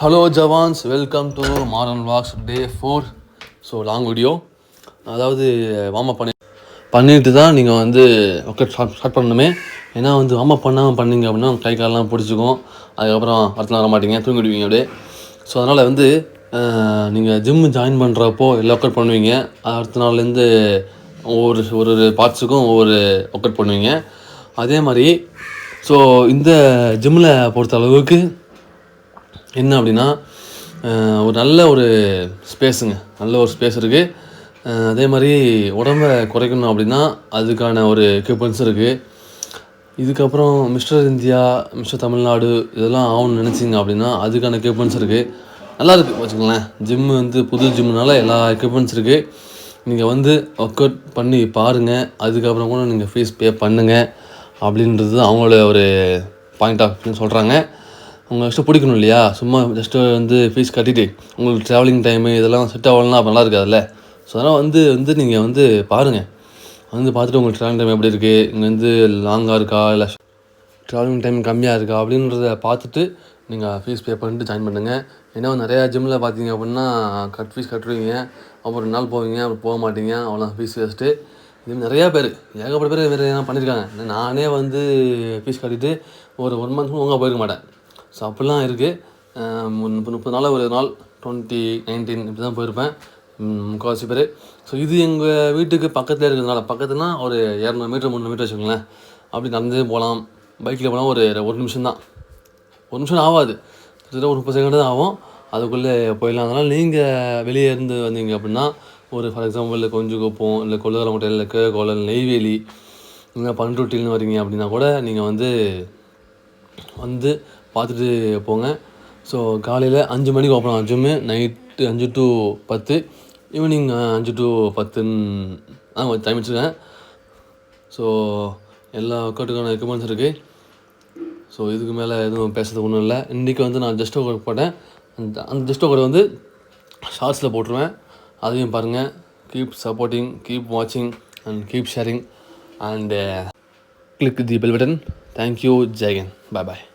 Hello jawans, welcome to Maran walks day 4. So long video. அதாவது warm up பண்ணிட்டு தான் நீங்கள் வந்து ஒர்க் ஸ்டார்ட் பண்ணணுமே. ஏன்னா வந்து வார்ம் அப் பண்ணாமல் பண்ணிங்க அப்படின்னா கை காலெலாம் பிடிச்சிக்கும். அதுக்கப்புறம் அடுத்த வர மாட்டீங்க, தூங்கிடுவீங்க அப்படியே. ஸோ அதனால் வந்து நீங்கள் ஜிம்மு ஜாயின் பண்ணுறப்போ எல்லா ஒர்க் அவுட் பண்ணுவீங்க. அடுத்த நாள்லேருந்து ஒவ்வொரு ஒரு பார்ட்ஸுக்கும் ஒவ்வொரு ஒர்க் அவுட் பண்ணுவீங்க. அதே மாதிரி ஸோ இந்த ஜிம்மில் பொறுத்த அளவுக்கு என்ன அப்படின்னா ஒரு நல்ல ஒரு ஸ்பேஸுங்க, நல்ல ஒரு ஸ்பேஸ் இருக்குது. அதே மாதிரி உடம்பை குறைக்கணும் அப்படின்னா அதுக்கான ஒரு எக்யூப்மெண்ட்ஸ் இருக்குது. இதுக்கப்புறம் மிஸ்டர் இந்தியா, மிஸ்டர் தமிழ்நாடு இதெல்லாம் ஆகணும்னு நினச்சிங்க அப்படின்னா அதுக்கான எக்யூப்மெண்ட்ஸ் இருக்குது. நல்லா இருக்குது வச்சுக்கோங்களேன். ஜிம்மு வந்து புது ஜிம்முனால எல்லா எக்யூப்மெண்ட்ஸ் இருக்குது. நீங்கள் வந்து ஒர்க் அவுட் பண்ணி பாருங்கள், அதுக்கப்புறம் கூட நீங்கள் ஃபீஸ் பே பண்ணுங்கள் அப்படின்றது அவங்களோட ஒரு பாயிண்ட் ஆஃப் வியூன்னு சொல்கிறாங்க. உங்கள் ஃபஸ்ட்டு பிடிக்கணும் இல்லையா? சும்மா ஜஸ்ட்டு வந்து ஃபீஸ் கட்டிட்டு உங்களுக்கு ட்ராவலிங் டைமு இதெல்லாம் செட் ஆகலன்னா அப்போ நல்லா இருக்காதுல்ல. ஸோ அதனால் வந்து நீங்கள் வந்து பாருங்கள், வந்து பார்த்துட்டு உங்களுக்கு ட்ராவலிங் டைம் எப்படி இருக்குது, இங்கே வந்து லாங்காக இருக்கா இல்லை ட்ராவலிங் டைம் கம்மியாக இருக்கா அப்படின்றத பார்த்துட்டு நீங்கள் ஃபீஸ் பே பண்ணிட்டு ஜாயின் பண்ணுங்கள். ஏன்னா நிறையா ஜிம்மில் பார்த்தீங்க அப்படின்னா ஃபீஸ் கட்டுருவீங்க, அப்புறம் 2 நாள் போவீங்க, அப்புறம் போக மாட்டீங்க, அவ்வளோ ஃபீஸ் வேஸ்ட்டு. இது நிறையா பேர், ஏகப்பட்ட பேர் வேறு எதனா பண்ணியிருக்காங்க. நானே வந்து ஃபீஸ் கட்டிட்டு ஒரு 1 மந்த் ஒழுங்காக போயிருக்க மாட்டேன். ஸோ அப்படிலாம் இருக்குது. 30 நாள் ஒரு நாள் 20, 19 இப்படி தான் போயிருப்பேன் முக்கால்வாசி பேர். ஸோ இது எங்கள் வீட்டுக்கு பக்கத்தில் இருக்கிறதுனால, பக்கத்துலனா ஒரு 200 மீட்டர் 300 மீட்டர் வச்சுக்கோங்களேன். அப்படி நடந்தே போகலாம், பைக்கில் போகலாம். ஒரு நிமிஷம் தான், 1 நிமிஷம் ஆகாது, கிட்டத்தட்ட ஒரு 30 செகண்ட் தான் ஆகும், அதுக்குள்ளே போயிடலாம். அதனால் நீங்கள் வெளியே இருந்து வந்தீங்க அப்படின்னா ஒரு ஃபார் எக்ஸாம்பிள் கொஞ்சம் இல்லை கொள்ளுதலமட்டை இல்லை கேகோலம் நெய்வேலி இல்லை பண்ருட்டின்னு வரீங்க அப்படின்னா கூட நீங்கள் வந்து பார்த்துட்டு போங்க. ஸோ காலையில் 5 மணிக்கு ஓப்பன் ஆகும் gym, night 5 to 10, evening 5 to 10 time வச்சுருக்கேன். ஸோ எல்லா ஒர்க் அவுட்டுக்கான எக்யூப்மெண்ட்ஸ் இருக்குது. ஸோ இதுக்கு மேலே எதுவும் பேசுறது ஒன்றும் இல்லை. இன்றைக்கி வந்து நான் ஜஸ்ட் ஒர்க் போட்டேன். அந்த ஜஸ்ட் ஒர்க் வந்து ஷார்ட்ஸில் போட்டுருவேன், அதையும் பாருங்கள். கீப் சப்போர்ட்டிங், கீப் வாட்சிங் and keep sharing and click the bell button. Thank you, Jai Hind, bye bye.